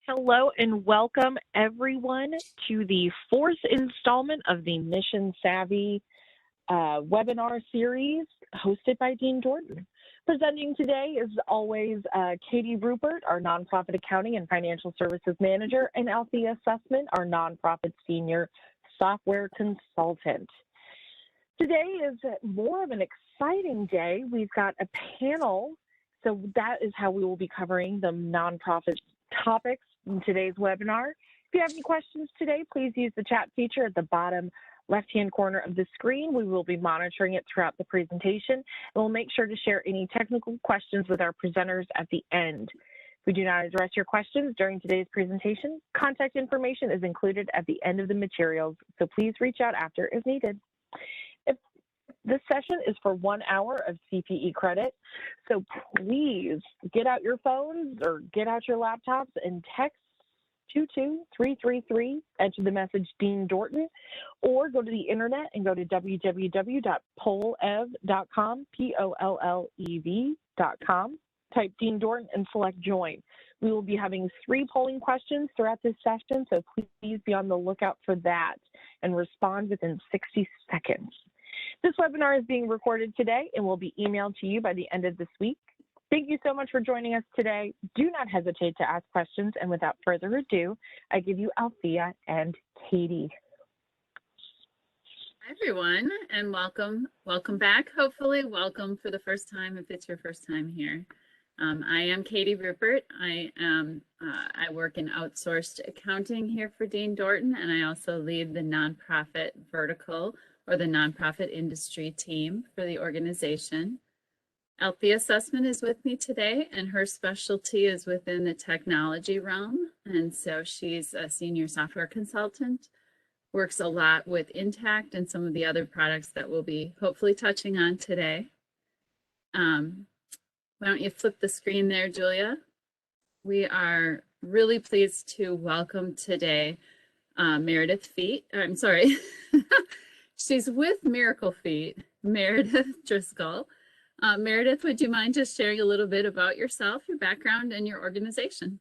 Hello and welcome everyone to the fourth installment of the Mission Savvy webinar series hosted by Dean Dorton. Presenting today is always Katie Rupert, our Nonprofit Accounting and Financial Services Manager, and Althea Sussman, our Nonprofit Senior Software Consultant. Today is more of an exciting day. We've got a panel, so that is how we will be covering the nonprofit topics in today's webinar. If you have any questions today, please use the chat feature at the bottom left-hand corner of the screen. We will be monitoring it throughout the presentation, and we'll make sure to share any technical questions with our presenters at the end. If we do not address your questions during today's presentation, contact information is included at the end of the materials, so please reach out after if needed. This session is for 1 hour of CPE credit, so please get out your phones or get out your laptops and text 22333, enter the message Dean Dorton, or go to the internet and go to www.pollev.com, POLLEV.com, type Dean Dorton and select join. We will be having 3 polling questions throughout this session, so please be on the lookout for that and respond within 60 seconds. This webinar is being recorded today and will be emailed to you by the end of this week. Thank you so much for joining us today. Do not hesitate to ask questions, and without further ado, I give you Althea and Katie. Hi everyone, and welcome back. Hopefully welcome for the first time if it's your first time here. I am Katie Rupert. I work in outsourced accounting here for Dean Dorton, and I also lead the nonprofit vertical or the nonprofit industry team for the organization. Althea Sussman is with me today, and her specialty is within the technology realm. And so she's a senior software consultant, works a lot with Intacct and some of the other products that we'll be hopefully touching on today. Why don't you flip the screen there, Julia? We are really pleased to welcome today Meredith Feet. I'm sorry. She's with Miracle Feet, Meredith Driscoll. Meredith, would you mind just sharing a little bit about yourself, your background, and your organization?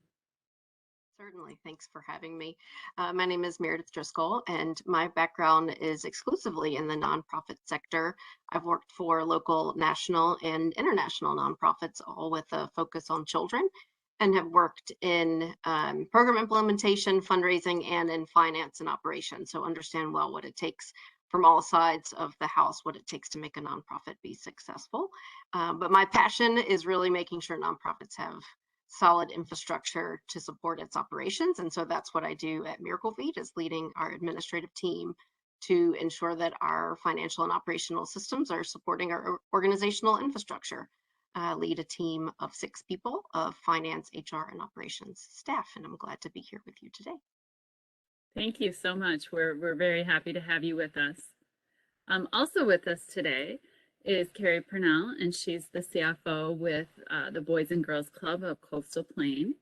Certainly. Thanks for having me. My name is Meredith Driscoll, and my background is exclusively in the nonprofit sector. I've worked for local, national, and international nonprofits, all with a focus on children, and have worked in program implementation, fundraising, and in finance and operations. So understand well what it takes from all sides of the house, what it takes to make a nonprofit be successful. But my passion is really making sure nonprofits have solid infrastructure to support its operations. And so that's what I do at Miracle Feet, is leading our administrative team to ensure that our financial and operational systems are supporting our organizational infrastructure. Lead a team of 6 people of finance, HR, and operations staff, and I'm glad to be here with you today. Thank you so much. We're very happy to have you with us. Also with us today is Carrie Purnell, and she's the CFO with the Boys and Girls Club of Coastal Plain.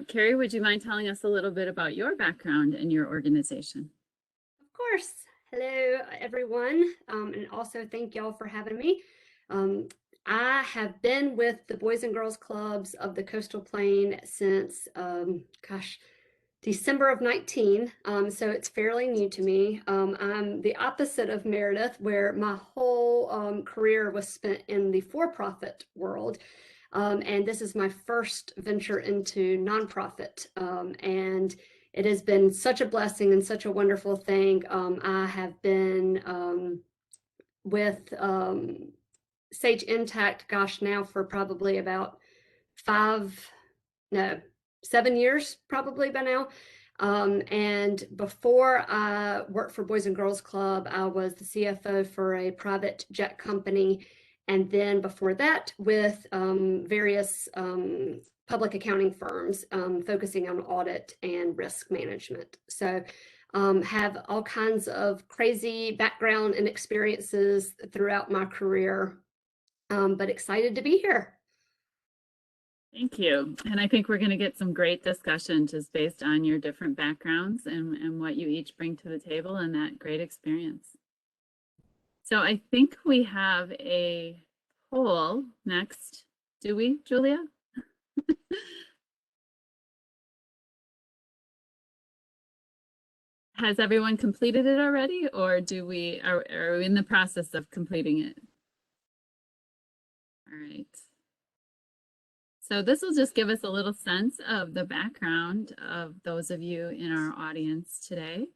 Carrie, would you mind telling us a little bit about your background and your organization? Of course. Hello, everyone, and also thank y'all for having me. I have been with the Boys and Girls Clubs of the Coastal Plain since, December of 19, so it's fairly new to me. I'm the opposite of Meredith, where my whole career was spent in the for-profit world, and this is my first venture into nonprofit, and it has been such a blessing and such a wonderful thing. I have been with Sage Intacct, gosh, now for probably about 7 years probably by now. And before I worked for Boys and Girls Club, I was the CFO for a private jet company. And then before that with various public accounting firms focusing on audit and risk management. So have all kinds of crazy background and experiences throughout my career, but excited to be here. Thank you. And I think we're going to get some great discussion just based on your different backgrounds and what you each bring to the table and that great experience. So I think we have a poll next. Do we, Julia? has everyone completed it already, or are we in the process of completing it? All right. So this will just give us a little sense of the background of those of you in our audience today.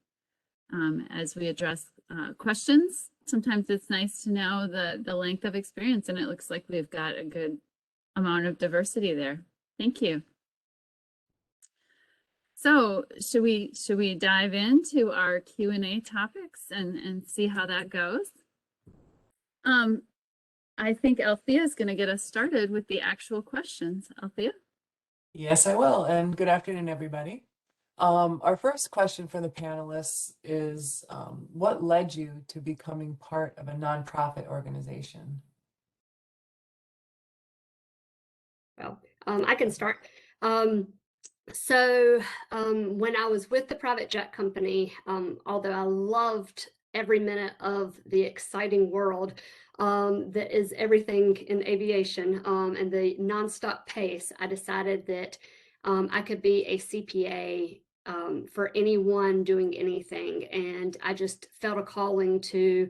As we address questions, sometimes it's nice to know the length of experience, and it looks like we've got a good amount of diversity there. Thank you. So should we dive into our Q&A topics and see how that goes? I think Althea is going to get us started with the actual questions. Althea? Yes, I will. And good afternoon, everybody. Our first question for the panelists is, what led you to becoming part of a nonprofit organization? Well, I can start. So when I was with the private jet company, although I loved every minute of the exciting world that is everything in aviation and the nonstop pace, I decided that I could be a CPA for anyone doing anything. And I just felt a calling to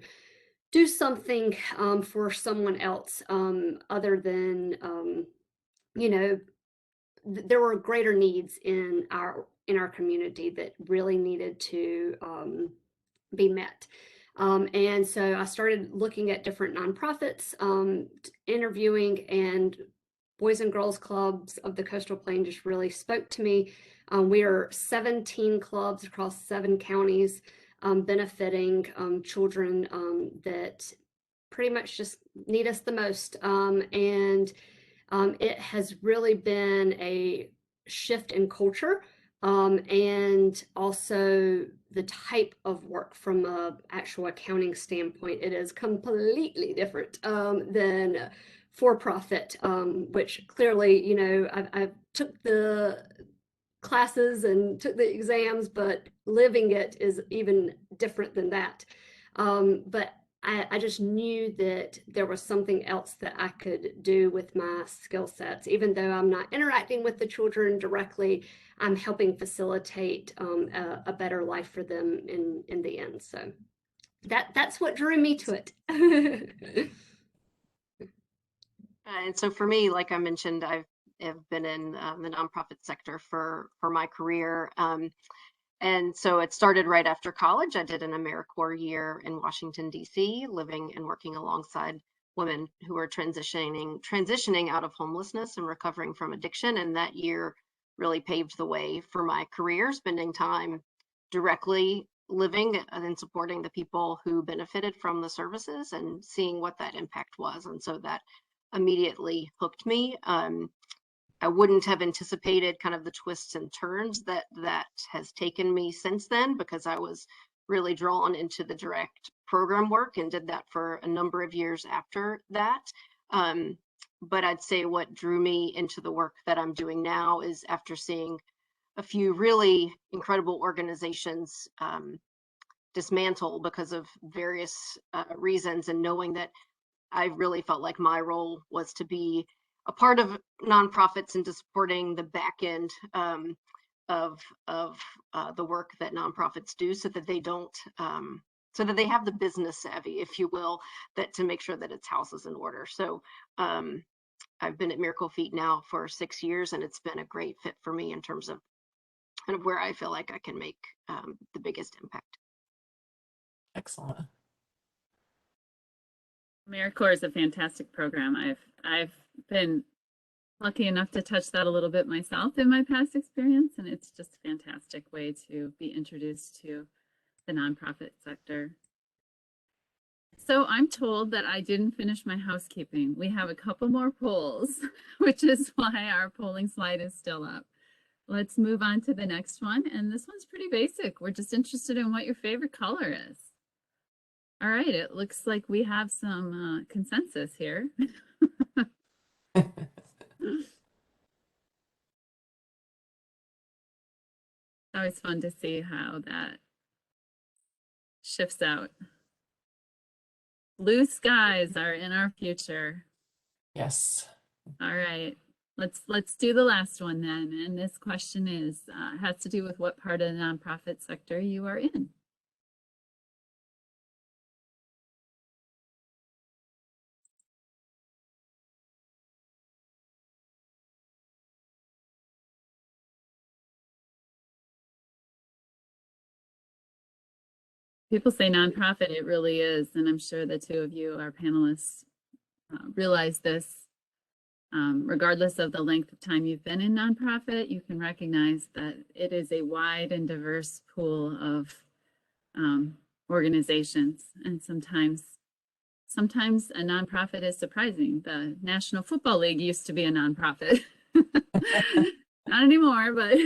do something for someone else other than, you know, there were greater needs in our community that really needed to be met. And so I started looking at different nonprofits, interviewing, and Boys and Girls Clubs of the Coastal Plain just really spoke to me. We are 17 clubs across 7 counties benefiting children that pretty much just need us the most. And it has really been a shift in culture and also the type of work from an actual accounting standpoint. It is completely different than for-profit, which clearly, you know, I took the classes and took the exams, but living it is even different than that. But I just knew that there was something else that I could do with my skill sets. Even though I'm not interacting with the children directly, I'm helping facilitate a better life for them in the end. So that's what drew me to it. And so for me, like I mentioned, I've been in the nonprofit sector for my career. And so it started right after college. I did an AmeriCorps year in Washington, D.C., living and working alongside women who are transitioning out of homelessness and recovering from addiction. And that year really paved the way for my career, spending time directly living and supporting the people who benefited from the services and seeing what that impact was. And so that immediately hooked me. I wouldn't have anticipated kind of the twists and turns that has taken me since then, because I was really drawn into the direct program work and did that for a number of years after that. But I'd say what drew me into the work that I'm doing now is after seeing a few really incredible organizations dismantle because of various reasons, and knowing that I really felt like my role was to be a part of nonprofits and to supporting the back end of the work that nonprofits do, so that they don't, so that they have the business savvy, if you will, that to make sure that its house is in order. So I've been at Miracle Feet now for 6 years, and it's been a great fit for me in terms of kind of where I feel like I can make the biggest impact. Excellent. AmeriCorps is a fantastic program. I've been lucky enough to touch that a little bit myself in my past experience, and it's just a fantastic way to be introduced to the nonprofit sector. So I'm told that I didn't finish my housekeeping. We have a couple more polls, which is why our polling slide is still up. Let's move on to the next one, and this one's pretty basic. We're just interested in what your favorite color is. All right, it looks like we have some consensus here. It's always fun to see how that shifts out. Blue skies are in our future. Yes. All right. let's do the last one then. And this question is has to do with what part of the nonprofit sector you are in. People say nonprofit, it really is, and I'm sure the two of you, our panelists, realize this. Regardless of the length of time you've been in nonprofit, you can recognize that it is a wide and diverse pool of organizations, and sometimes a nonprofit is surprising. The National Football League used to be a nonprofit. Not anymore, but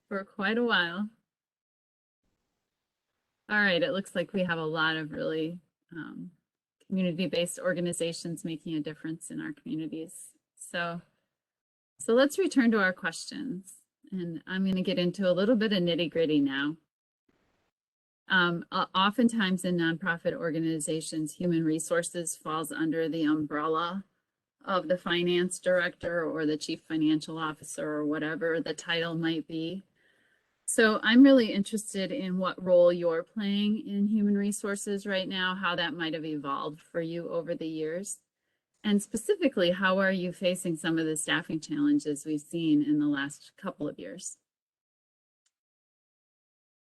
for quite a while. All right, it looks like we have a lot of really community-based organizations making a difference in our communities. So let's return to our questions, and I'm going to get into a little bit of nitty-gritty now. Oftentimes in nonprofit organizations, human resources falls under the umbrella of the finance director or the chief financial officer or whatever the title might be. So I'm really interested in what role you're playing in human resources right now, how that might have evolved for you over the years. And specifically, how are you facing some of the staffing challenges we've seen in the last couple of years?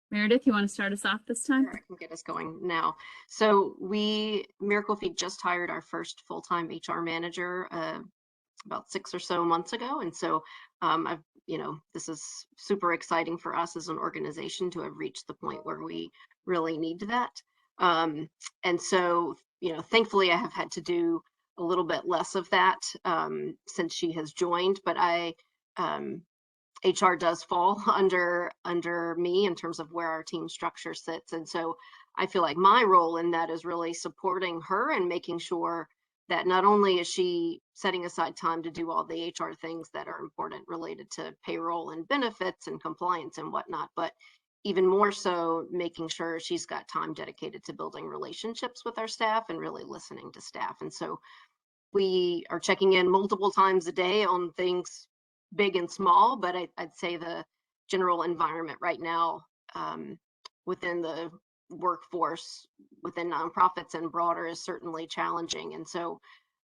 Meredith, you want to start us off this time? Sure, I can get us going now. So Miracle Feed just hired our first full-time HR manager about 6 or so months ago. And so this is super exciting for us as an organization to have reached the point where we really need that. And so, thankfully I have had to do a little bit less of that since she has joined, but HR does fall under me in terms of where our team structure sits. And so I feel like my role in that is really supporting her and making sure that not only is she setting aside time to do all the HR things that are important related to payroll and benefits and compliance and whatnot, but even more so making sure she's got time dedicated to building relationships with our staff and really listening to staff. And so we are checking in multiple times a day on things big and small, but I'd say the general environment right now within the workforce, within nonprofits and broader, is certainly challenging. And so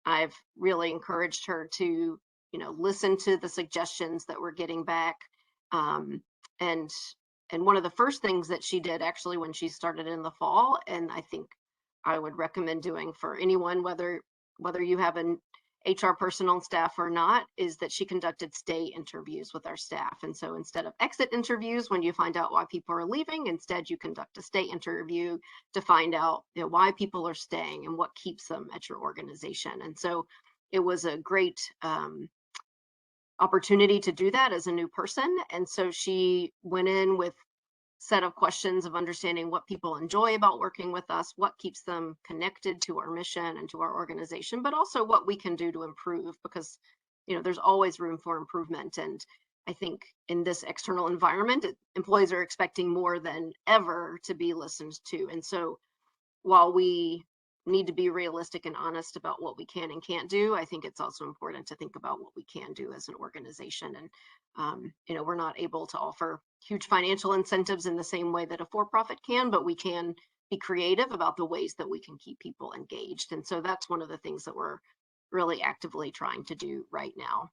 I've really encouraged her to, listen to the suggestions that we're getting back. And one of the first things that she did actually when she started in the fall, and I think I would recommend doing for anyone, whether you have an HR person on staff or not, is that she conducted stay interviews with our staff. And so instead of exit interviews when you find out why people are leaving, instead you conduct a stay interview to find out why people are staying and what keeps them at your organization. And so it was a great opportunity to do that as a new person. And so she went in with set of questions of understanding what people enjoy about working with us, what keeps them connected to our mission and to our organization, but also what we can do to improve, because there's always room for improvement. And I think in this external environment, employees are expecting more than ever to be listened to. And so while we need to be realistic and honest about what we can and can't do, I think it's also important to think about what we can do as an organization. And we're not able to offer huge financial incentives in the same way that a for-profit can, but we can be creative about the ways that we can keep people engaged. And so that's one of the things that we're really actively trying to do right now.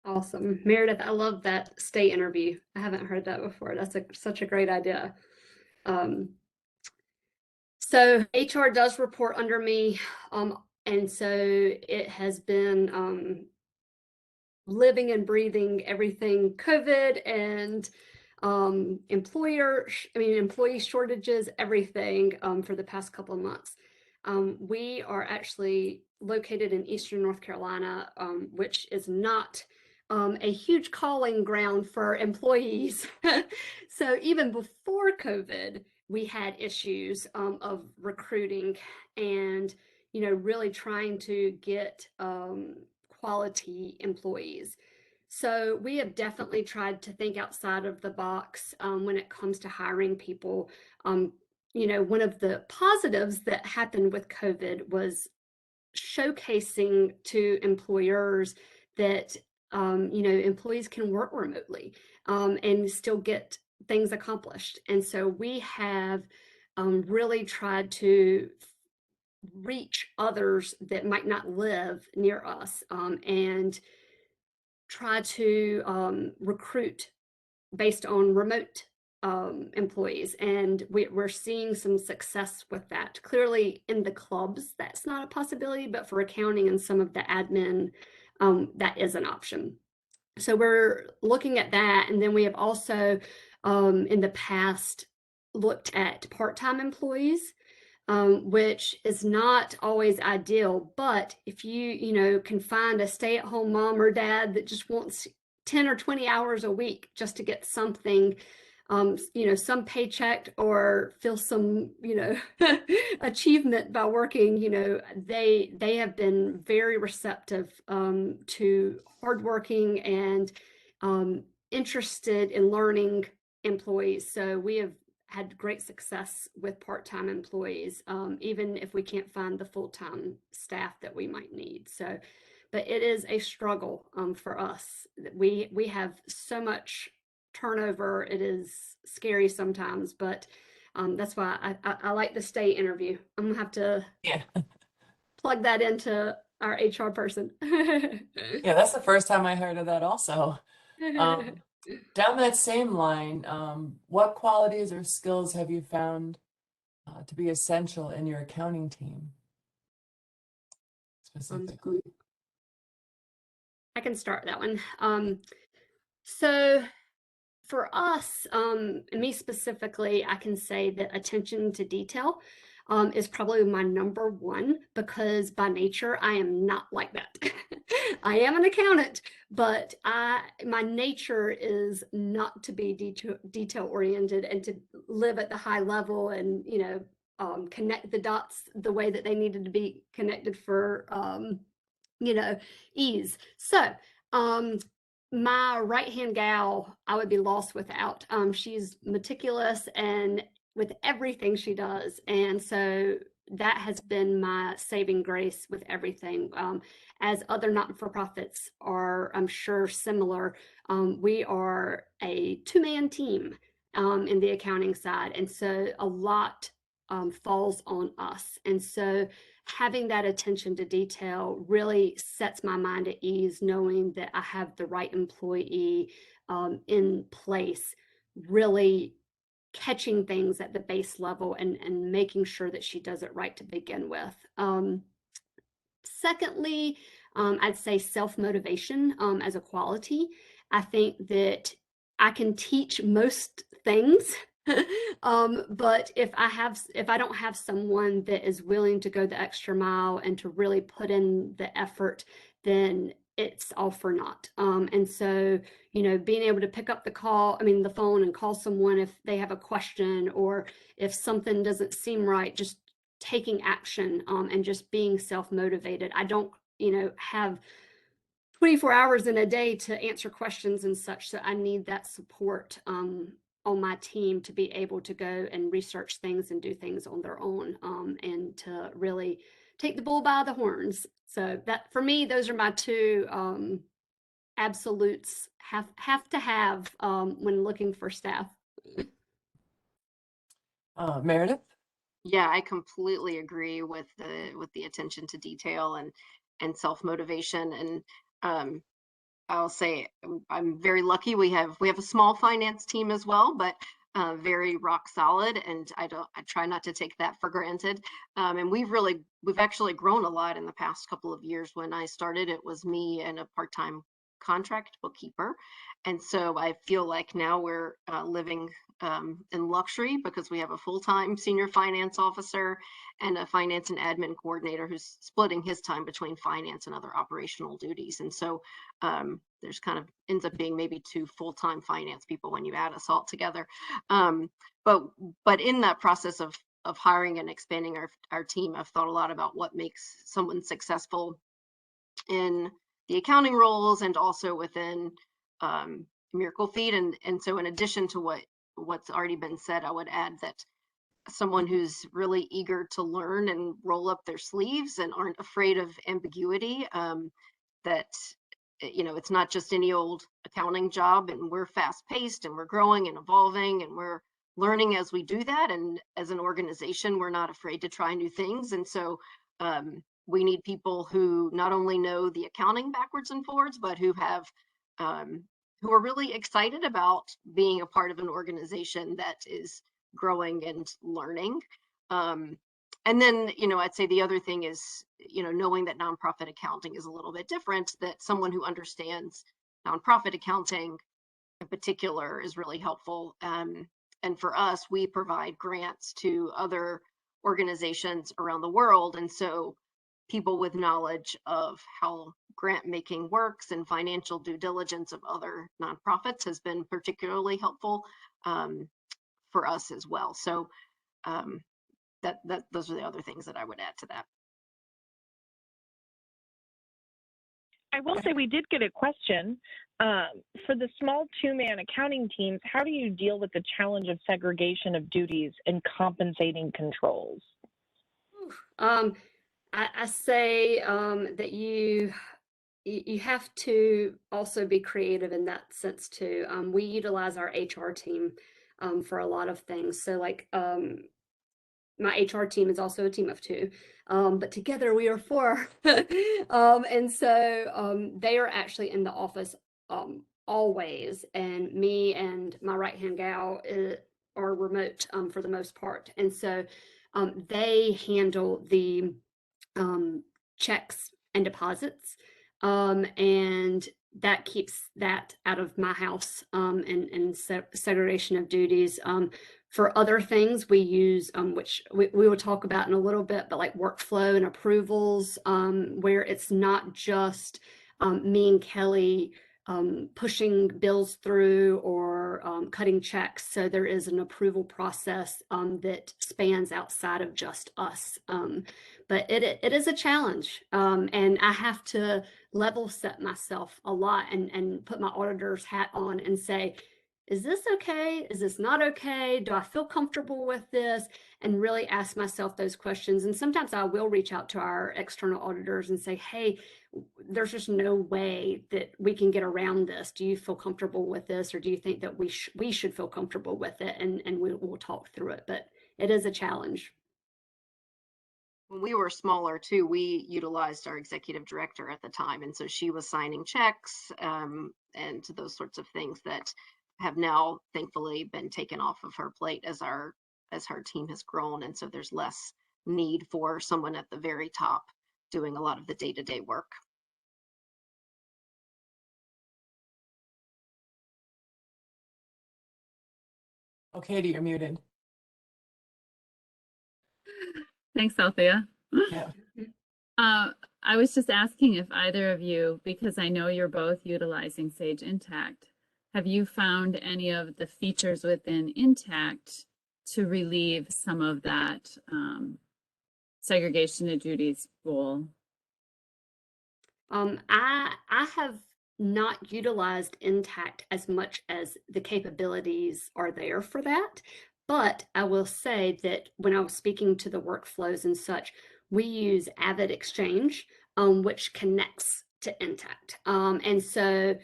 Awesome. Meredith, I love that stay interview. I haven't heard that before. That's such a great idea. So HR does report under me, and so it has been living and breathing everything COVID and employee shortages, everything for the past couple of months. We are actually located in Eastern North Carolina, which is not a huge calling ground for employees. So even before COVID, we had issues of recruiting and, really trying to get quality employees. So we have definitely tried to think outside of the box when it comes to hiring people. One of the positives that happened with COVID was showcasing to employers that employees can work remotely and still get things accomplished. And so we have really tried to reach others that might not live near us and try to recruit based on remote employees. And we're seeing some success with that. Clearly in the clubs, that's not a possibility, but for accounting and some of the admin, that is an option. So we're looking at that. And then we have also in the past looked at part-time employees, which is not always ideal. But if you can find a stay-at-home mom or dad that just wants 10 or 20 hours a week just to get something, some paycheck or feel some, achievement by working, they have been very receptive to hardworking and interested in learning employees. So we have had great success with part-time employees, even if we can't find the full-time staff that we might need. So, but it is a struggle for us. We have so much turnover. It is scary sometimes, but that's why I like the stay interview. I'm gonna have to plug that into our HR person. Yeah, that's the first time I heard of that also. Down that same line, what qualities or skills have you found to be essential in your accounting team specifically? I can start that one. So for us, me specifically, I can say that attention to detail is probably my number one, because by nature, I am not like that. I am an accountant, but my nature is not to be detail oriented and to live at the high level and, connect the dots the way that they needed to be connected for, ease. So, my right-hand gal, I would be lost without. She's meticulous and with everything she does. And so that has been my saving grace with everything. As other not-for-profits are, I'm sure, similar, we are a two-man team in the accounting side. And so a lot falls on us. And so having that attention to detail really sets my mind at ease, knowing that I have the right employee in place, really catching things at the base level and making sure that she does it right to begin with. Secondly, I'd say self-motivation as a quality. I think that I can teach most things. But if I don't have someone that is willing to go the extra mile and to really put in the effort, then it's all for naught. And so, being able to pick up the phone and call someone if they have a question, or if something doesn't seem right, just taking action and just being self-motivated. I don't, have 24 hours in a day to answer questions and such. So I need that support on my team to be able to go and research things and do things on their own, and to really take the bull by the horns. So that, for me, those are my two absolutes have to have when looking for staff. Meredith? Yeah, I completely agree with the attention to detail and self-motivation. And I'll say I'm very lucky. We have a small finance team as well, but very rock solid, and I try not to take that for granted. And we've actually grown a lot in the past couple of years. When I started, it was me and a part-time contract bookkeeper, and so I feel like now we're living in luxury, because we have a full-time senior finance officer and a finance and admin coordinator who's splitting his time between finance and other operational duties. And so there's kind of ends up being maybe two full-time finance people when you add us all together. But in that process of hiring and expanding our team, I've thought a lot about what makes someone successful in the accounting roles and also within Miracle Feed. And so in addition to what's already been said, I would add that someone who's really eager to learn and roll up their sleeves and aren't afraid of ambiguity. That it's not just any old accounting job, and we're fast paced and we're growing and evolving and we're learning as we do that. And as an organization, we're not afraid to try new things. And so we need people who not only know the accounting backwards and forwards, but who have who are really excited about being a part of an organization that is growing and learning. And then, I'd say the other thing is, knowing that nonprofit accounting is a little bit different, that someone who understands nonprofit accounting in particular is really helpful. And for us, we provide grants to other organizations around the world. And so people with knowledge of how grant making works and financial due diligence of other nonprofits has been particularly helpful for us as well. So those are the other things that I would add to that. I will say we did get a question. For the small two-man accounting teams, how do you deal with the challenge of segregation of duties and compensating controls? I say that you have to also be creative in that sense too. We utilize our HR team for a lot of things. So like my HR team is also a team of two, but together we are four. And so they are actually in the office always, and me and my right-hand gal are remote for the most part. And so they handle the checks and deposits, and that keeps that out of my house, and segregation of duties. For other things we use, which we will talk about in a little bit, but like workflow and approvals, where it's not just me and Kelly pushing bills through or cutting checks. So there is an approval process that spans outside of just us. But it is a challenge, and I have to level set myself a lot and put my auditor's hat on and say, is this okay? Is this not okay? Do I feel comfortable with this? And really ask myself those questions. And sometimes I will reach out to our external auditors and say, hey, there's just no way that we can get around this. Do you feel comfortable with this? Or do you think that we should feel comfortable with it? And we'll talk through it, but it is a challenge. When we were smaller too, we utilized our executive director at the time. And so she was signing checks and those sorts of things that have now thankfully been taken off of her plate as her team has grown. And so there's less need for someone at the very top doing a lot of the day-to-day work. Oh, Katie, you're muted. Thanks, Althea. Yeah. I was just asking if either of you, because I know you're both utilizing Sage Intacct, have you found any of the features within Intacct to relieve some of that segregation of duties goal? I have not utilized Intacct as much as the capabilities are there for that. But I will say that when I was speaking to the workflows and such, we use Avid Exchange, which connects to Intacct. And so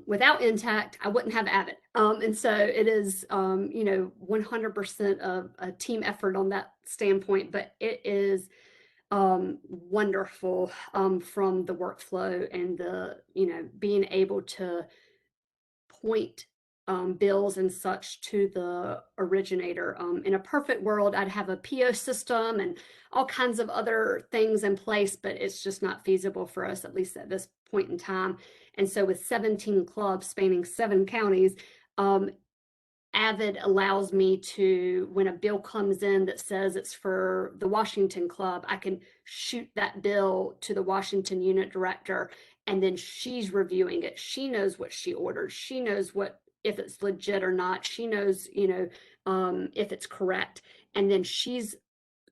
without Intacct, I wouldn't have Avid. And so it is, 100% of a team effort on that standpoint, but it is wonderful from the workflow and the, being able to point bills and such to the originator. In a perfect world, I'd have a PO system and all kinds of other things in place, but it's just not feasible for us, at least at this point in time. And so with 17 clubs spanning 7 counties, Avid allows me to, when a bill comes in that says it's for the Washington club, I can shoot that bill to the Washington unit director, and then she's reviewing it. She knows what she ordered. She knows if it's legit or not. She knows, if it's correct. And then she's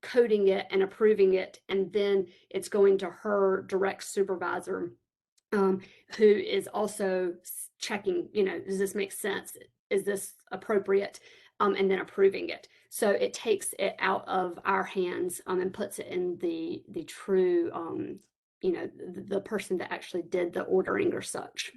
coding it and approving it. And then it's going to her direct supervisor, who is also checking, does this make sense? Is this appropriate? And then approving it. So it takes it out of our hands and puts it in the true, the person that actually did the ordering or such.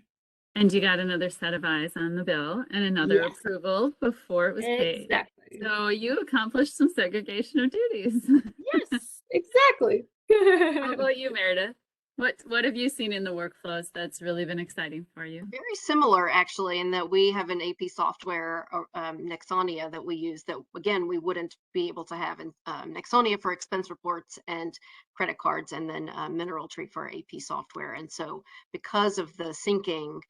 And you got another set of eyes on the bill and another Yes. approval before it was paid. Exactly. So you accomplished some segregation of duties. Yes, exactly. How about you, Meredith? What have you seen in the workflows that's really been exciting for you? Very similar, actually, in that we have an AP software, Nexonia, that we use that, again, we wouldn't be able to have in Nexonia for expense reports and credit cards, and then Mineral Tree for AP software. And so because of the syncing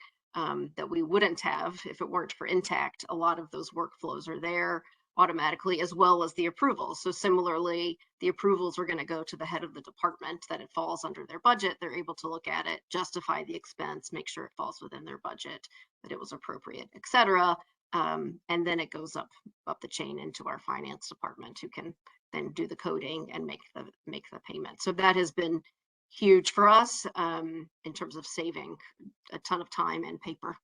that we wouldn't have if it weren't for Intacct, a lot of those workflows are there automatically, as well as the approvals. So similarly, the approvals are going to go to the head of the department that it falls under their budget. They're able to look at it, justify the expense, make sure it falls within their budget, that it was appropriate, etc. And then it goes up the chain into our finance department, who can then do the coding and make the payment. So that has been huge for us in terms of saving a ton of time and paper.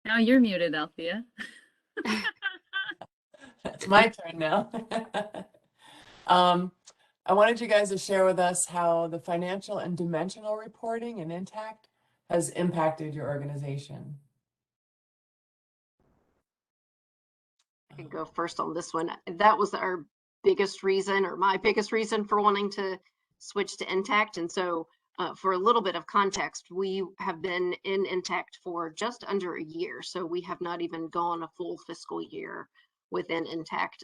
Now you're muted, Althea. It's my turn now. I wanted you guys to share with us how the financial and dimensional reporting in Intacct has impacted your organization. I can go first on this one. That was our biggest reason, or my biggest reason, for wanting to switch to Intacct. And so for a little bit of context, we have been in Intacct for just under a year. So we have not even gone a full fiscal year within Intacct.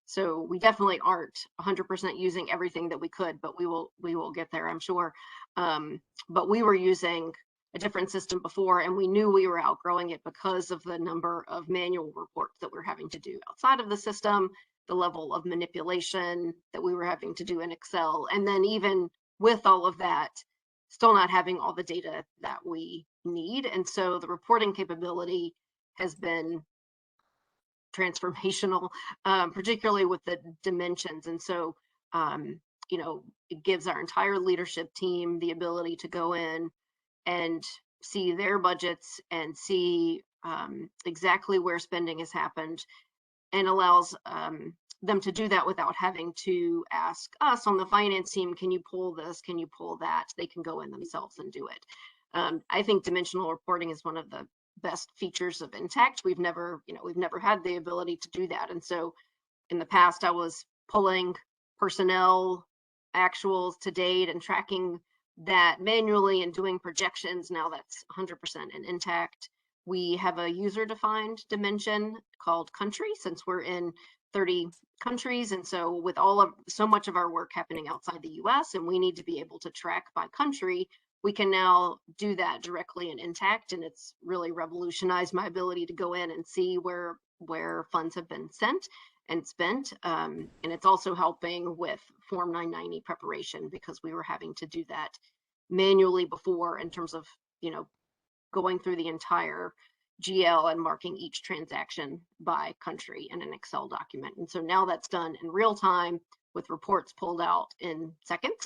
So we definitely aren't 100% using everything that we could, but we will get there, I'm sure. But we were using a different system before, and we knew we were outgrowing it because of the number of manual reports that we're having to do outside of the system, the level of manipulation that we were having to do in Excel, and then even with all of that, still not having all the data that we need. And so the reporting capability has been transformational, particularly with the dimensions. And so, it gives our entire leadership team the ability to go in and see their budgets and see exactly where spending has happened, and allows them to do that without having to ask us on the finance team, can you pull this, can you pull that? They can go in themselves and do it. I think dimensional reporting is one of the best features of Intacct. We've never had the ability to do that. And so in the past, I was pulling personnel actuals to date and tracking that manually and doing projections. Now that's 100% in Intacct. We have a user-defined dimension called country, since we're in 30 countries. And so with so much of our work happening outside the US, and we need to be able to track by country, we can now do that directly in Intacct. And it's really revolutionized my ability to go in and see where funds have been sent and spent. And it's also helping with Form 990 preparation, because we were having to do that manually before, in terms of, going through the entire GL and marking each transaction by country in an Excel document. And so now that's done in real time with reports pulled out in seconds.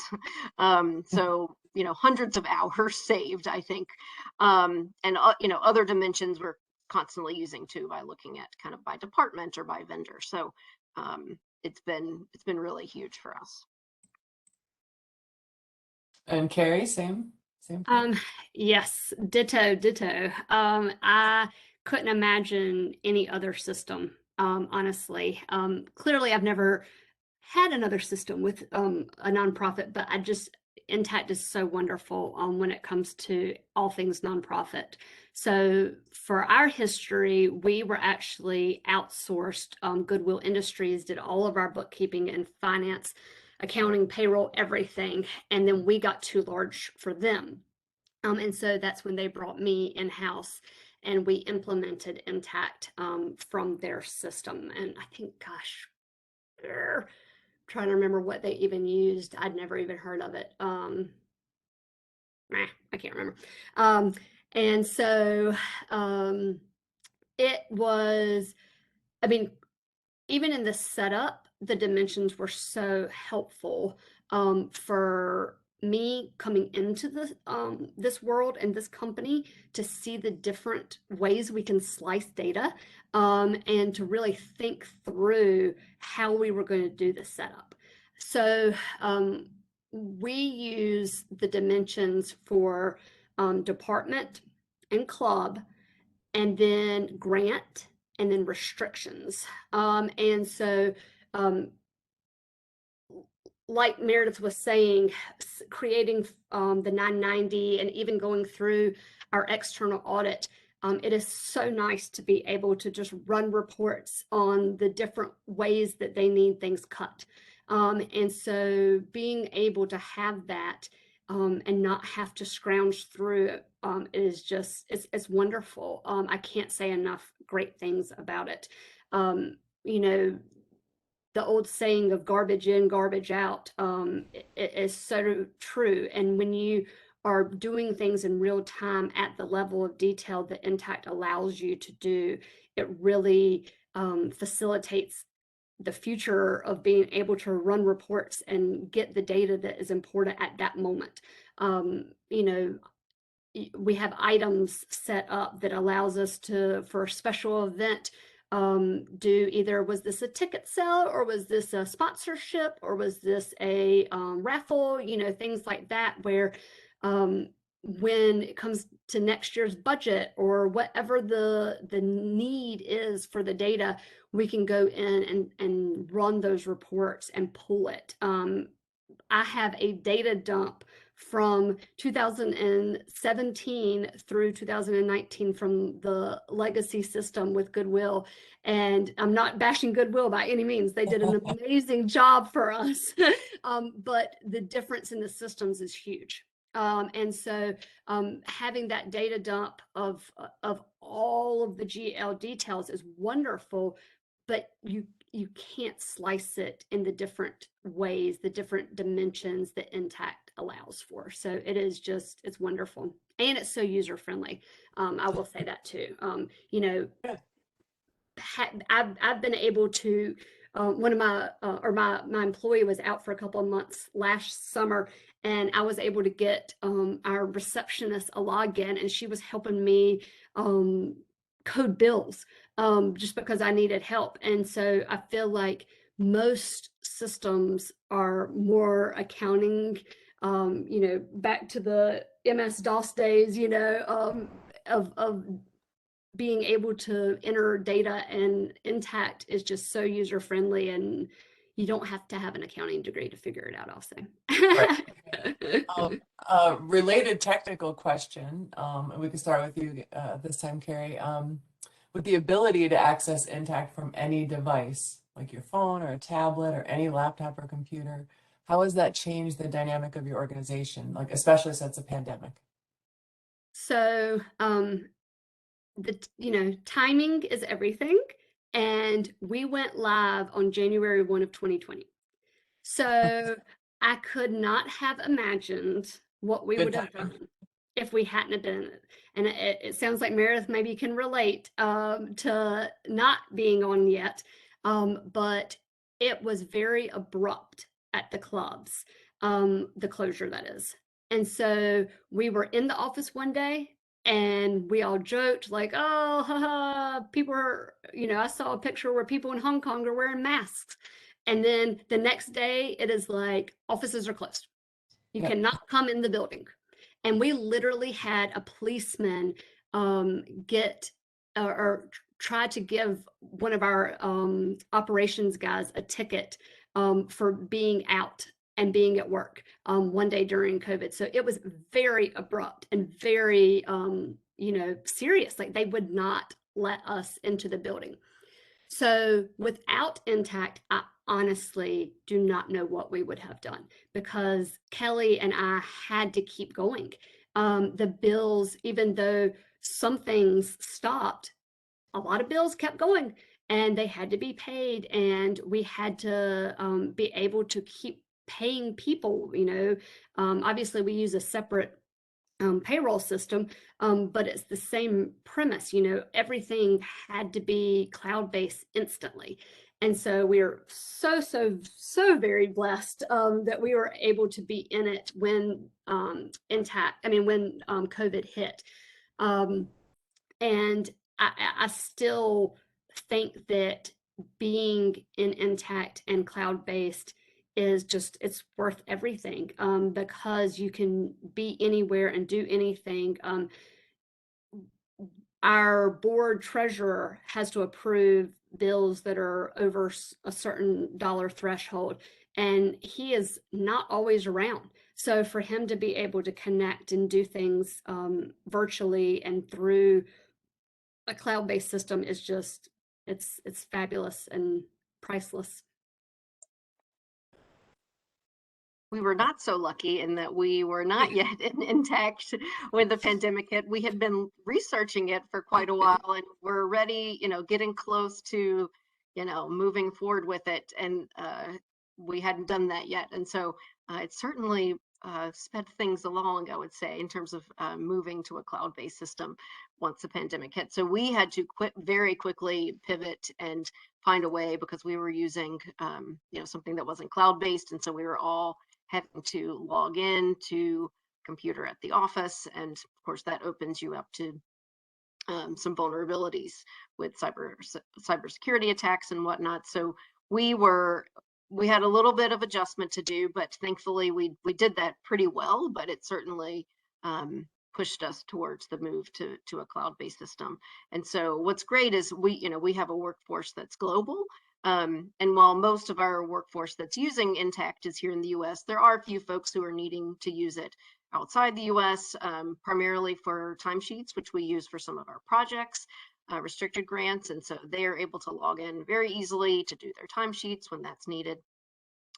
So, hundreds of hours saved, I think. And, other dimensions we're constantly using too, by looking at kind of by department or by vendor. So it's been really huge for us. And Carrie, same. Yes, ditto. I couldn't imagine any other system, honestly. Clearly I've never had another system with a nonprofit, but Intacct is so wonderful when it comes to all things nonprofit. So for our history, we were actually outsourced. Goodwill Industries did all of our bookkeeping and finance, accounting, payroll, everything. And then we got too large for them. And so that's when they brought me in-house, and we implemented Intacct from their system. And I think, gosh, trying to remember what they even used. I'd never even heard of it. I can't remember. And so it was, even in the setup, the dimensions were so helpful for me coming into this world and this company to see the different ways we can slice data, and to really think through how we were going to do the setup. So we use the dimensions for department and club, and then grant, and then restrictions. And so like Meredith was saying, creating the 990 and even going through our external audit, it is so nice to be able to just run reports on the different ways that they need things cut. And so being able to have that and not have to scrounge through it is just, it's wonderful. I can't say enough great things about it. You know, the old saying of garbage in, garbage out it is so true. And when you are doing things in real time at the level of detail that Intacct allows you to do, it really facilitates the future of being able to run reports and get the data that is important at that moment. You know, we have items set up that allows us to, for a special event, do either, was this a ticket sale, or was this a sponsorship, or was this a raffle, you know, things like that, where when it comes to next year's budget or whatever the need is for the data, we can go in and run those reports and pull it. I have a data dump from 2017 through 2019 from the legacy system with Goodwill. And I'm not bashing Goodwill by any means. They did an amazing job for us. But the difference in the systems is huge. And so having that data dump of all of the GL details is wonderful, but you can't slice it in the different ways, the different dimensions that Intacct allows for. So it is just, it's wonderful. And it's so user-friendly. I will say that too. You know, I've been able to, one of my, or my employee was out for a couple of months last summer, and I was able to get our receptionist a login, and she was helping me code bills just because I needed help. And so I feel like most systems are more accounting, you know, back to the MS-DOS days, you know, of being able to enter data, and Intacct is just so user-friendly, and you don't have to have an accounting degree to figure it out, I'll say. Right. Related technical question, and we can start with you this time, Carrie. With the ability to access Intacct from any device, like your phone or a tablet or any laptop or computer, how has that changed the dynamic of your organization, like especially since the pandemic? So, you know, timing is everything. And we went live on January 1 of 2020. So I could not have imagined what we would have done if we hadn't have been in it. And it sounds like Meredith maybe can relate to not being on yet, but it was very abrupt at the clubs, the closure that is. And so we were in the office one day, and we all joked like, oh, haha, people are, you know, I saw a picture where people in Hong Kong are wearing masks. And then the next day it is like, offices are closed. You cannot come in the building. And we literally had a policeman get or try to give one of our operations guys a ticket for being out and being at work one day during COVID. So it was very abrupt and very, you know, serious. Like they would not let us into the building. So without Intacct, I honestly do not know what we would have done, because Kelly and I had to keep going. The bills, even though some things stopped, a lot of bills kept going, and they had to be paid, and we had to be able to keep paying people. You know, obviously we use a separate payroll system, but it's the same premise. You know, everything had to be cloud-based instantly. And so we're so very blessed that we were able to be in it when when COVID hit. And I still think that being in Intacct and cloud-based is just, it's worth everything, because you can be anywhere and do anything. Our board treasurer has to approve bills that are over a certain dollar threshold, and he is not always around. So for him to be able to connect and do things virtually and through a cloud-based system is just, it's fabulous and priceless. We were not so lucky in that we were not yet in Intacct when the pandemic hit. We had been researching it for quite a while, and we're ready, getting close to, moving forward with it. And we hadn't done that yet. And so it certainly sped things along, I would say, in terms of moving to a cloud-based system once the pandemic hit. So we had to very quickly pivot and find a way, because we were using, something that wasn't cloud-based. And so we were all having to log in to computer at the office. And of course, that opens you up to some vulnerabilities with cybersecurity attacks and whatnot. So we had a little bit of adjustment to do, but thankfully we did that pretty well. But it certainly pushed us towards the move to a cloud-based system. And so what's great is we have a workforce that's global. And while most of our workforce that's using Intacct is here in the US, there are a few folks who are needing to use it outside the US, primarily for timesheets, which we use for some of our projects, restricted grants. And so they are able to log in very easily to do their timesheets when that's needed.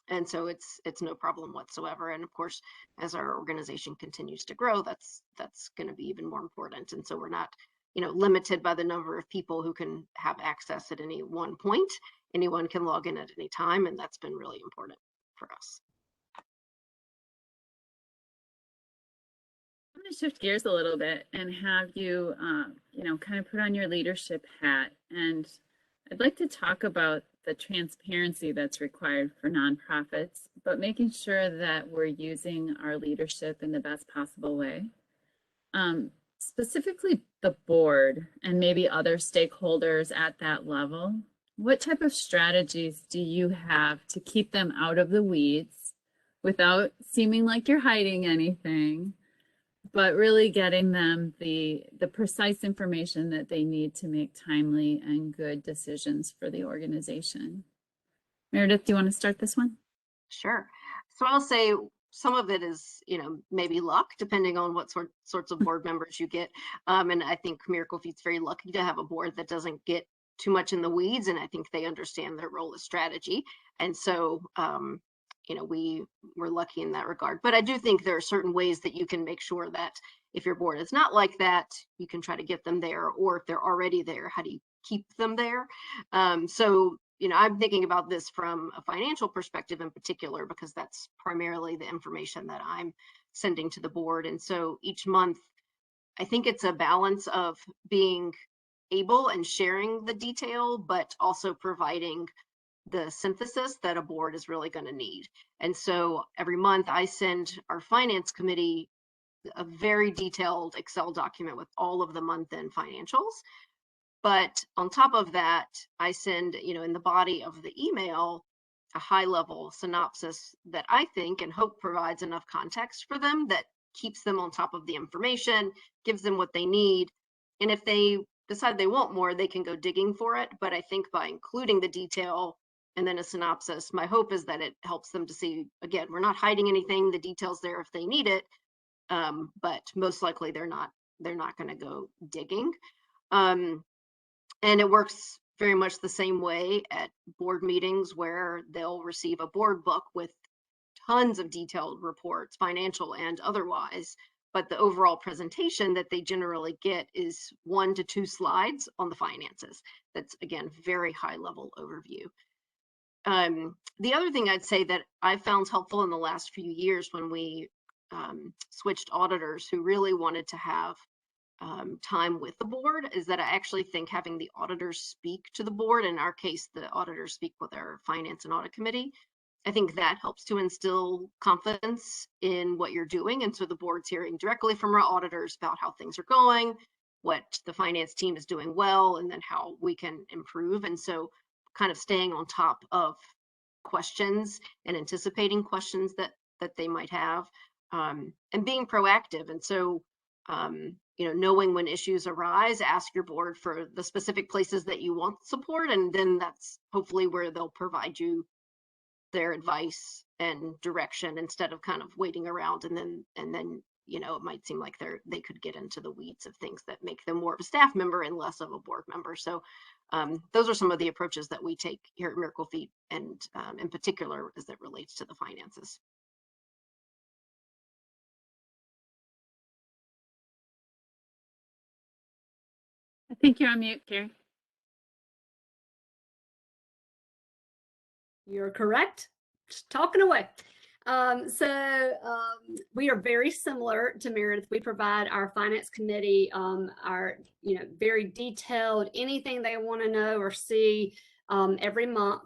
And so it's no problem whatsoever. And of course, as our organization continues to grow, that's going to be even more important. And so we're not, limited by the number of people who can have access at any one point. Anyone can log in at any time, and that's been really important for us. I'm going to shift gears a little bit and have you, kind of put on your leadership hat. And I'd like to talk about the transparency that's required for nonprofits, but making sure that we're using our leadership in the best possible way. Specifically the board and maybe other stakeholders at that level. What type of strategies do you have to keep them out of the weeds without seeming like you're hiding anything, but really getting them the precise information that they need to make timely and good decisions for the organization? Meredith, do you want to start this one? Sure. So I'll say some of it is, maybe luck, depending on what sorts of board members you get. And I think Miracle Feet's very lucky to have a board that doesn't get too much in the weeds, and I think they understand their role as strategy. And so, we're lucky in that regard. But I do think there are certain ways that you can make sure that if your board is not like that, you can try to get them there, or if they're already there, how do you keep them there? So, I'm thinking about this from a financial perspective in particular, because that's primarily the information that I'm sending to the board. And so each month, I think it's a balance of being able and sharing the detail, but also providing the synthesis that a board is really going to need. And so every month I send our finance committee a very detailed Excel document with all of the month-end financials. But on top of that, I send, in the body of the email, a high-level synopsis that I think and hope provides enough context for them that keeps them on top of the information, gives them what they need. And if they decide they want more, they can go digging for it. But I think by including the detail and then a synopsis, my hope is that it helps them to see, again, we're not hiding anything, the detail's there if they need it, but most likely they're not going to go digging. And it works very much the same way at board meetings, where they'll receive a board book with tons of detailed reports, financial and otherwise. But the overall presentation that they generally get is 1 to 2 slides on the finances. That's, again, very high level overview. The other thing I'd say that I found helpful in the last few years when we switched auditors who really wanted to have time with the board is that I actually think having the auditors speak to the board, in our case, the auditors speak with our finance and audit committee. I think that helps to instill confidence in what you're doing. And so the board's hearing directly from our auditors about how things are going, what the finance team is doing well, and then how we can improve. And so kind of staying on top of questions and anticipating questions that they might have, and being proactive. And so, knowing when issues arise, ask your board for the specific places that you want support, and then that's hopefully where they'll provide you their advice and direction instead of kind of waiting around and then it might seem like they could get into the weeds of things that make them more of a staff member and less of a board member. So those are some of the approaches that we take here at Miracle Feet, and in particular as it relates to the finances. I think you're on mute, Carrie. You're correct. Just talking away. We are very similar to Meredith. We provide our finance committee our very detailed, anything they want to know or see every month.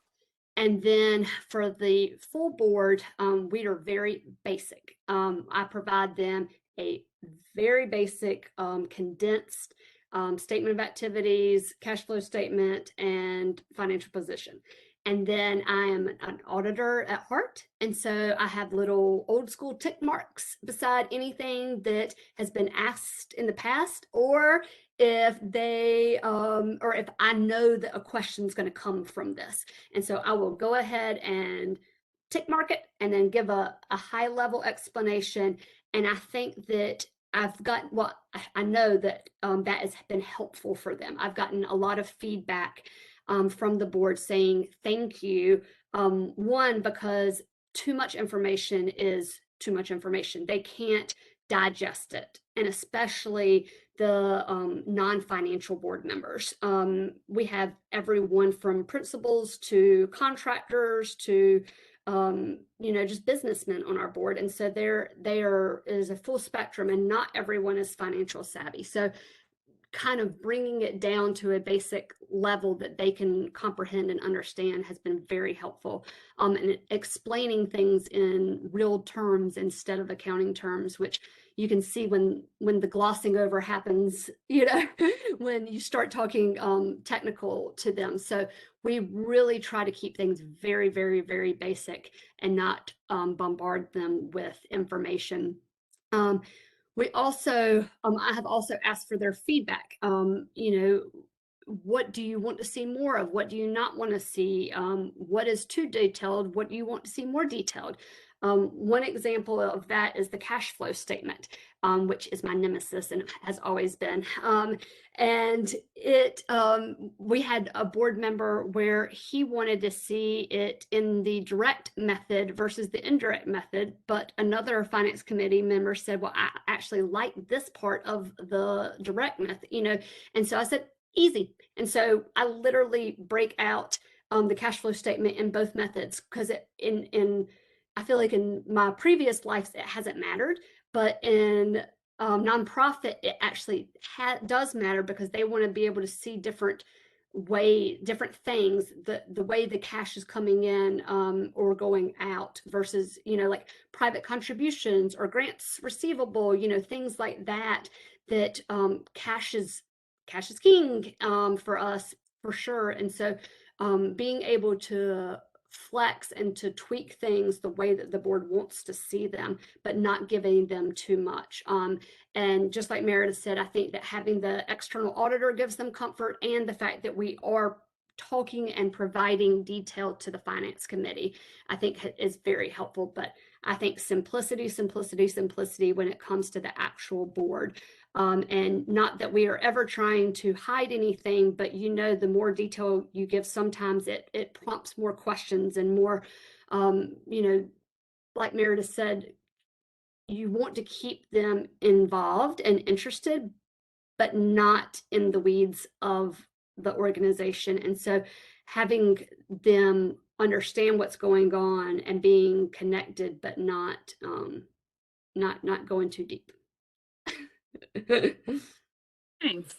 And then for the full board, we are very basic. I provide them a very basic condensed statement of activities, cash flow statement, and financial position. And then I am an auditor at heart. And so I have little old school tick marks beside anything that has been asked in the past, or if if I know that a question is going to come from this. And so I will go ahead and tick mark it and then give a high level explanation. And I think that I know that that has been helpful for them. I've gotten a lot of feedback from the board saying thank you. One, because too much information is too much information. They can't digest it, and especially the non-financial board members. We have everyone from principals to contractors to just businessmen on our board, and so there is a full spectrum, and not everyone is financial savvy. So kind of bringing it down to a basic level that they can comprehend and understand has been very helpful. And explaining things in real terms instead of accounting terms, which you can see when the glossing over happens, when you start talking technical to them. So we really try to keep things very, very, very basic and not bombard them with information. We also, I have also asked for their feedback. What do you want to see more of? What do you not want to see? What is too detailed? What do you want to see more detailed? One example of that is the cash flow statement, which is my nemesis and has always been. We had a board member where he wanted to see it in the direct method versus the indirect method, but another finance committee member said, well, I actually like this part of the direct method, and so I said, easy. And so I literally break out the cash flow statement in both methods, because I feel like in my previous lives, it hasn't mattered, but in nonprofit, it actually does matter, because they want to be able to see different things, the way the cash is coming in or going out versus, like private contributions or grants receivable, things like that, cash is king for us, for sure. And so being able to flex and to tweak things the way that the board wants to see them, but not giving them too much. And just like Meredith said, I think that having the external auditor gives them comfort, and the fact that we are talking and providing detail to the finance committee, I think is very helpful. But I think simplicity when it comes to the actual board. And not that we are ever trying to hide anything, but the more detail you give, sometimes it prompts more questions and more, like Meredith said, you want to keep them involved and interested, but not in the weeds of the organization. And so having them understand what's going on and being connected, but not going too deep. Thanks.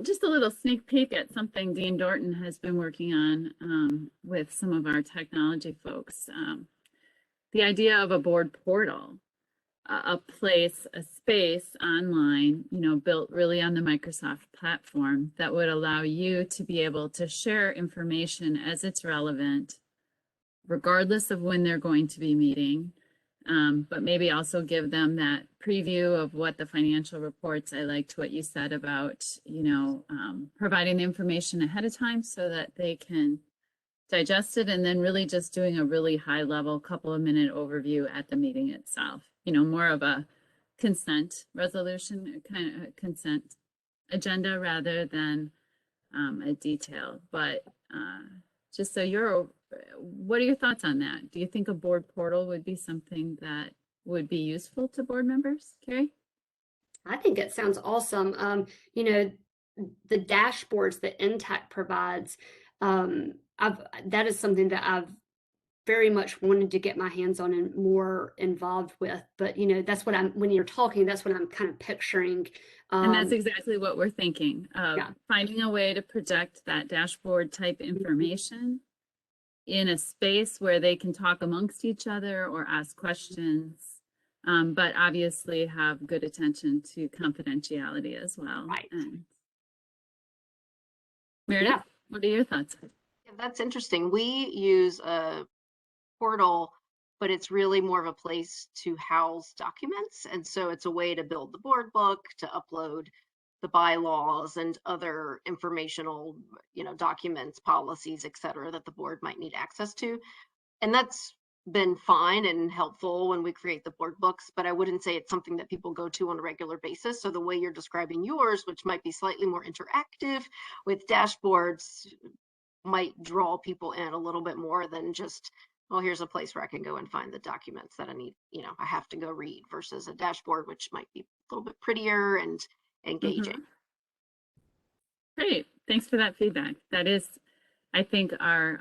Just a little sneak peek at something Dean Dorton has been working on with some of our technology folks. The idea of a board portal, a place, a space online, built really on the Microsoft platform that would allow you to be able to share information as it's relevant, regardless of when they're going to be meeting. But maybe also give them that preview of what the financial reports. I liked what you said about, providing the information ahead of time so that they can digest it, and then really just doing a really high level couple of minute overview at the meeting itself. More of a consent resolution, kind of consent agenda rather than a detail. But just so what are your thoughts on that? Do you think a board portal would be something that would be useful to board members, Carrie? I think it sounds awesome. The dashboards that Intacct provides, that is something that I've very much wanted to get my hands on and more involved with. But that's what when you're talking, that's what I'm kind of picturing. And that's exactly what we're thinking of, yeah. Finding a way to project that dashboard type information in a space where they can talk amongst each other or ask questions, but obviously have good attention to confidentiality as well. Right. And Meredith, what are your thoughts? Yeah, that's interesting. We use a portal, but it's really more of a place to house documents. And so it's a way to build the board book, to upload the bylaws and other informational, documents, policies, et cetera, that the board might need access to. And that's been fine and helpful when we create the board books, but I wouldn't say it's something that people go to on a regular basis. So the way you're describing yours, which might be slightly more interactive with dashboards, might draw people in a little bit more than just, well, here's a place where I can go and find the documents that I need, I have to go read, versus a dashboard, which might be a little bit prettier and engaging. Great, thanks for that feedback. That is, I think, our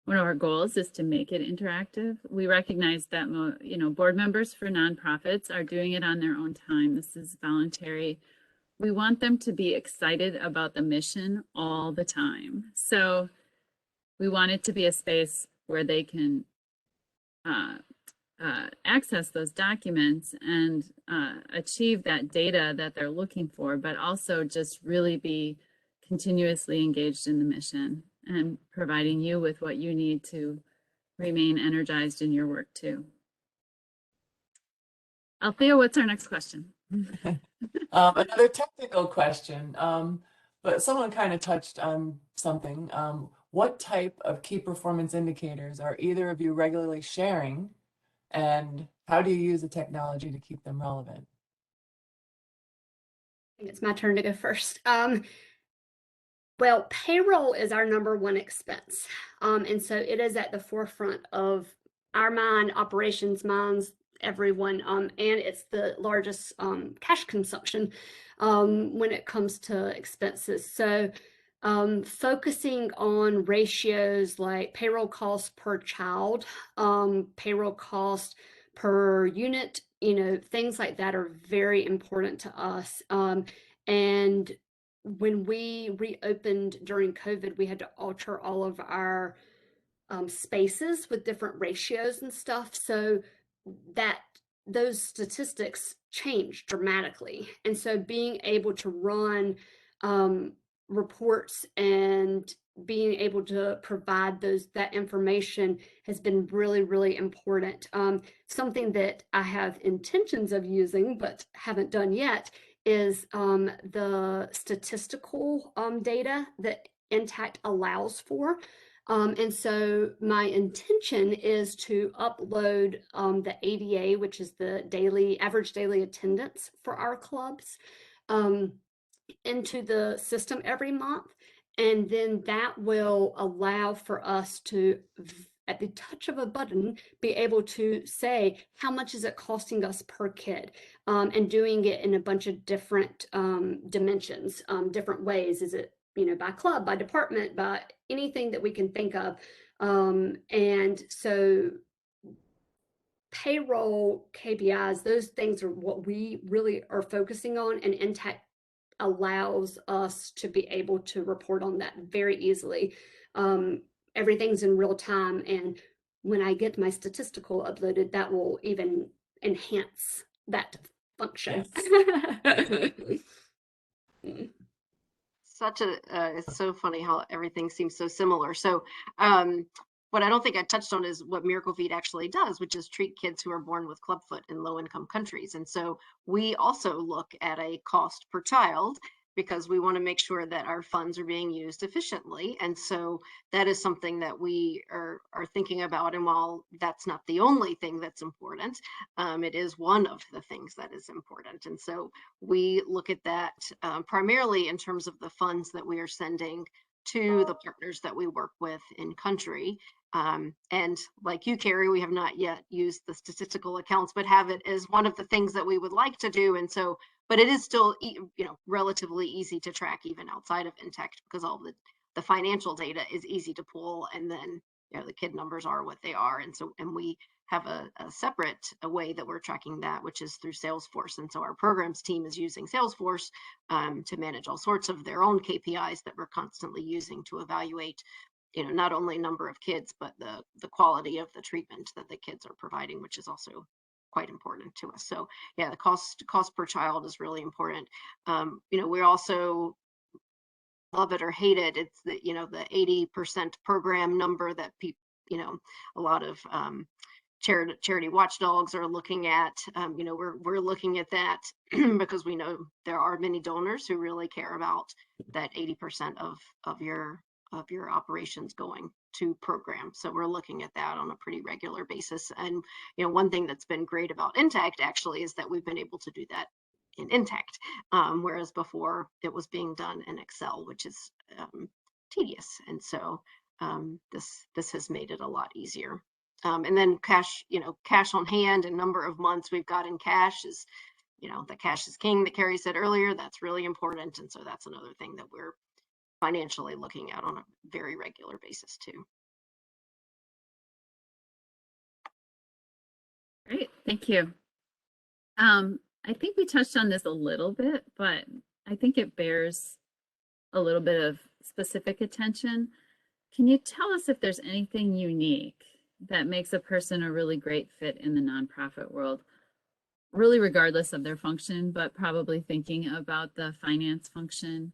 one of our goals is to make it interactive. We recognize that board members for nonprofits are doing it on their own time. This is voluntary. We want them to be excited about the mission all the time. So we want it to be a space where they can access those documents and achieve that data that they're looking for, but also just really be continuously engaged in the mission and providing you with what you need to remain energized in your work too. Althea, what's our next question? Another technical question, but someone kind of touched on something. What type of key performance indicators are either of you regularly sharing, and how do you use the technology to keep them relevant? I think it's my turn to go first. Well, payroll is our #1 expense. And so it is at the forefront of our mind, operations minds, everyone. And it's the largest cash consumption when it comes to expenses. So focusing on ratios like payroll costs per child, payroll cost per unit, things like that are very important to us. And when we reopened during COVID, we had to alter all of our spaces with different ratios and stuff. So that those statistics changed dramatically. And so being able to run reports and being able to provide that information has been really, really important. Something that I have intentions of using but haven't done yet is the statistical data that Intacct allows for. And so my intention is to upload the ADA, which is the average daily attendance for our clubs, into the system every month. And then that will allow for us to, at the touch of a button, be able to say, how much is it costing us per kid? And doing it in a bunch of different dimensions, different ways. Is it, by club, by department, by anything that we can think of. And so payroll KPIs, those things are what we really are focusing on, and Intacct allows us to be able to report on that very easily. Everything's in real time, and when I get my statistical uploaded, that will even enhance that function. Yes. It's so funny how everything seems so similar. So what I don't think I touched on is what Miracle Feed actually does, which is treat kids who are born with clubfoot in low income countries. And so we also look at a cost per child because we want to make sure that our funds are being used efficiently. And so that is something that we are thinking about. And while that's not the only thing that's important, it is one of the things that is important. And so we look at that primarily in terms of the funds that we are sending to the partners that we work with in country. And like you, Carrie, we have not yet used the statistical accounts, but have it as one of the things that we would like to do. And so, but it is still, relatively easy to track even outside of Intacct because all the financial data is easy to pull. And then, the kid numbers are what they are. And so, and we have a separate way that we're tracking that, which is through Salesforce. And so our programs team is using Salesforce to manage all sorts of their own KPIs that we're constantly using to evaluate, not only number of kids, but the quality of the treatment that the kids are providing, which is also quite important to us. So yeah, the cost per child is really important. We also, love it or hate it, it's the 80% program number that people, a lot of charity watchdogs are looking at. We're looking at that because we know there are many donors who really care about that 80% of your operations going to programs. So we're looking at that on a pretty regular basis. And one thing that's been great about Intacct actually is that we've been able to do that in Intacct, whereas before it was being done in Excel, which is tedious. And so this has made it a lot easier. And then cash on hand and number of months we've got in cash is, the cash is king that Carrie said earlier. That's really important. And so that's another thing that we're financially looking at on a very regular basis too. Great, thank you. I think we touched on this a little bit, but I think it bears a little bit of specific attention. Can you tell us if there's anything unique that makes a person a really great fit in the nonprofit world, really regardless of their function, but probably thinking about the finance function?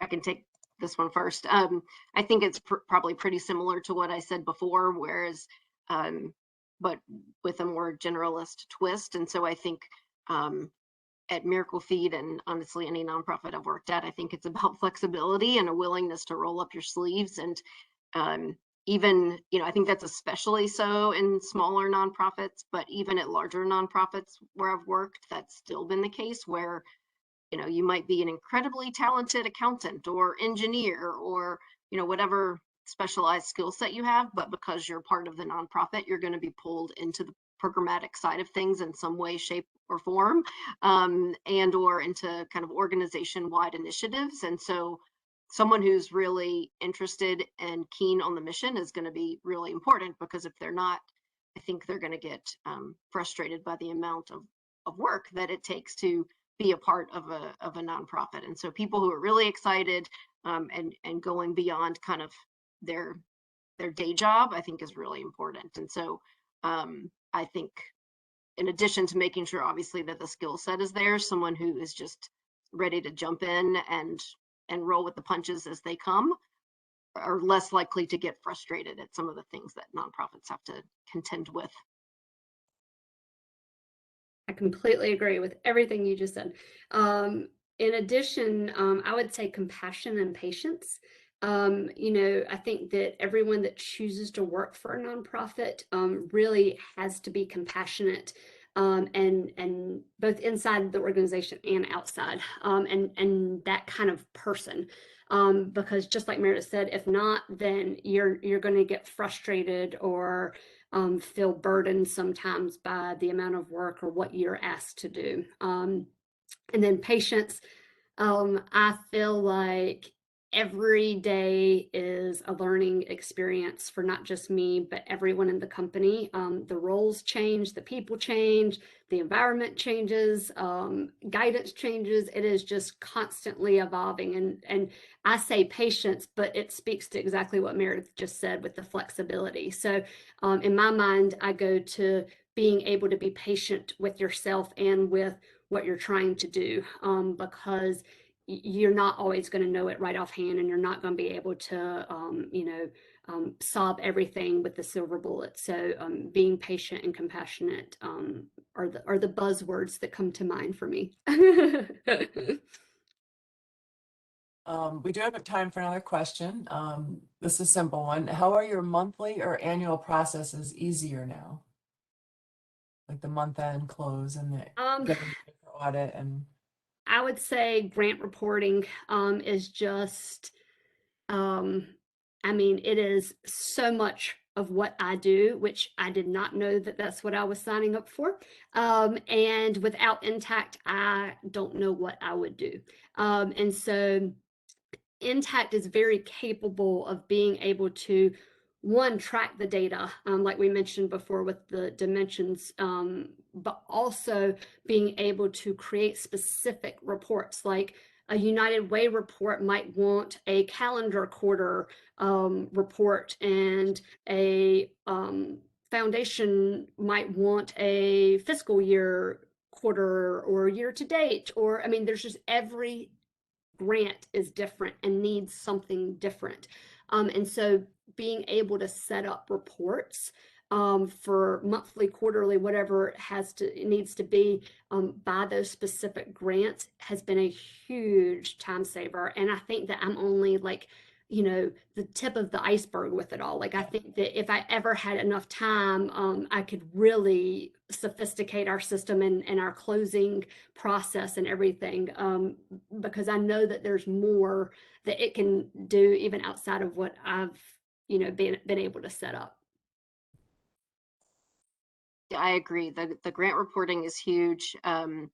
I can take this one first. I think it's probably pretty similar to what I said before, whereas, but with a more generalist twist. And so I think at Miracle Feed and honestly any nonprofit I've worked at, I think it's about flexibility and a willingness to roll up your sleeves. And even, I think that's especially so in smaller nonprofits, but even at larger nonprofits where I've worked, that's still been the case where you might be an incredibly talented accountant or engineer or, whatever specialized skill set you have, but because you're part of the nonprofit, you're going to be pulled into the programmatic side of things in some way, shape, or form, and or into kind of organization-wide initiatives. And so someone who's really interested and keen on the mission is going to be really important, because if they're not, I think they're going to get frustrated by the amount of work that it takes to be a part of a nonprofit. And so people who are really excited and going beyond kind of their day job, I think is really important. And so I think in addition to making sure obviously that the skill set is there, someone who is just ready to jump in and roll with the punches as they come are less likely to get frustrated at some of the things that nonprofits have to contend with. I completely agree with everything you just said. In addition, I would say compassion and patience. I think that everyone that chooses to work for a nonprofit really has to be compassionate, and both inside the organization and outside, and that kind of person. Because just like Meredith said, if not, then you're going to get frustrated or feel burdened sometimes by the amount of work or what you're asked to do. And then patience, I feel like every day is a learning experience for not just me, but everyone in the company. The roles change, the people change, the environment changes, guidance changes. It is just constantly evolving. And I say patience, but it speaks to exactly what Meredith just said with the flexibility. So in my mind, I go to being able to be patient with yourself and with what you're trying to do, because you're not always going to know it right offhand, and you're not going to be able to, solve everything with the silver bullet. So being patient and compassionate are the buzzwords that come to mind for me. We do have time for another question. This is a simple one. How are your monthly or annual processes easier now? Like the month end close and the getting ready for audit and. I would say grant reporting is just, it is so much of what I do, which I did not know that that's what I was signing up for. And without Intacct, I don't know what I would do. And so Intacct is very capable of being able to, one, track the data, like we mentioned before with the dimensions, but also being able to create specific reports. Like a United Way report might want a calendar quarter report, and a foundation might want a fiscal year quarter or year to date, or there's just every grant is different and needs something different. And so being able to set up reports for monthly, quarterly, whatever it needs to be by those specific grants has been a huge time saver. And I think that I'm only like, the tip of the iceberg with it all. Like, I think that if I ever had enough time, I could really sophisticate our system and our closing process and everything, because I know that there's more that it can do even outside of what I've, been able to set up. Yeah, I agree. The grant reporting is huge. In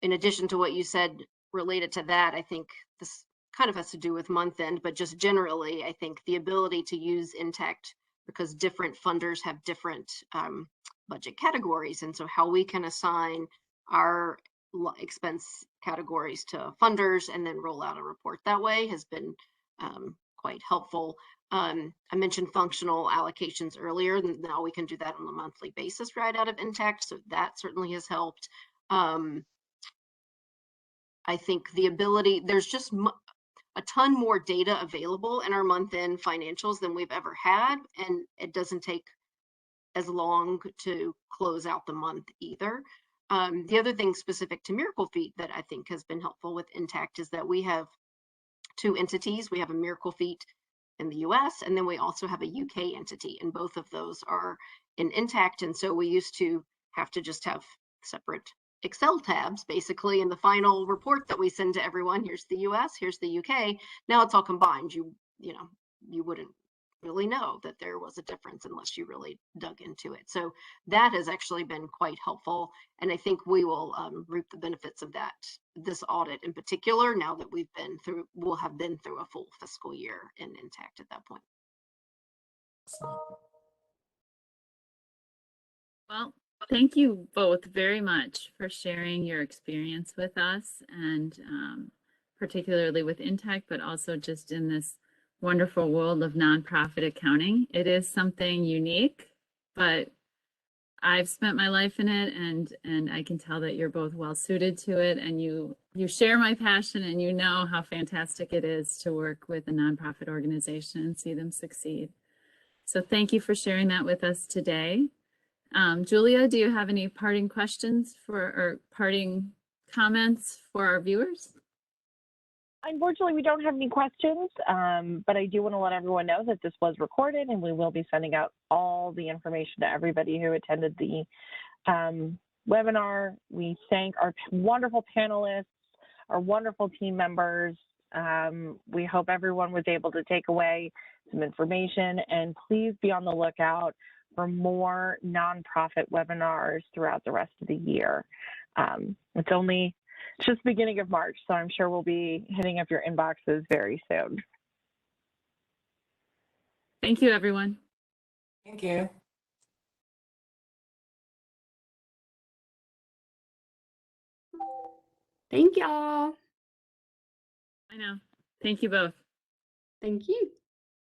addition to what you said related to that, I think this kind of has to do with month end, but just generally, I think the ability to use Intacct, because different funders have different budget categories. And so how we can assign our expense categories to funders and then roll out a report that way has been quite helpful. I mentioned functional allocations earlier, and now we can do that on a monthly basis right out of Intacct. So that certainly has helped. I think the ability, there's just a ton more data available in our month-end financials than we've ever had, and it doesn't take as long to close out the month either. The other thing specific to Miracle Feet that I think has been helpful with Intacct is that we have two entities. We have a Miracle Feet in the US, and then we also have a UK entity, and both of those are in Intacct. And so we used to have to just have separate Excel tabs basically in the final report that we send to everyone. Here's the US, here's the UK. Now it's all combined. You wouldn't really know that there was a difference unless you really dug into it. So that has actually been quite helpful, and I think we will reap the benefits of that this audit in particular, now that we'll have been through a full fiscal year in Intacct at that point. Well, thank you both very much for sharing your experience with us, and particularly with Intacct, but also just in this wonderful world of nonprofit accounting. It is something unique, but I've spent my life in it, and I can tell that you're both well suited to it, and you share my passion, and you know how fantastic it is to work with a nonprofit organization and see them succeed. So thank you for sharing that with us today. Julia, do you have any parting questions or parting comments for our viewers? Unfortunately, we don't have any questions, but I do want to let everyone know that this was recorded, and we will be sending out all the information to everybody who attended the webinar. We thank our wonderful panelists, our wonderful team members. We hope everyone was able to take away some information, and please be on the lookout for more nonprofit webinars throughout the rest of the year. It's only It's just the beginning of March, so I'm sure we'll be hitting up your inboxes very soon. Thank you, everyone. Thank you. Thank y'all. I know. Thank you both. Thank you.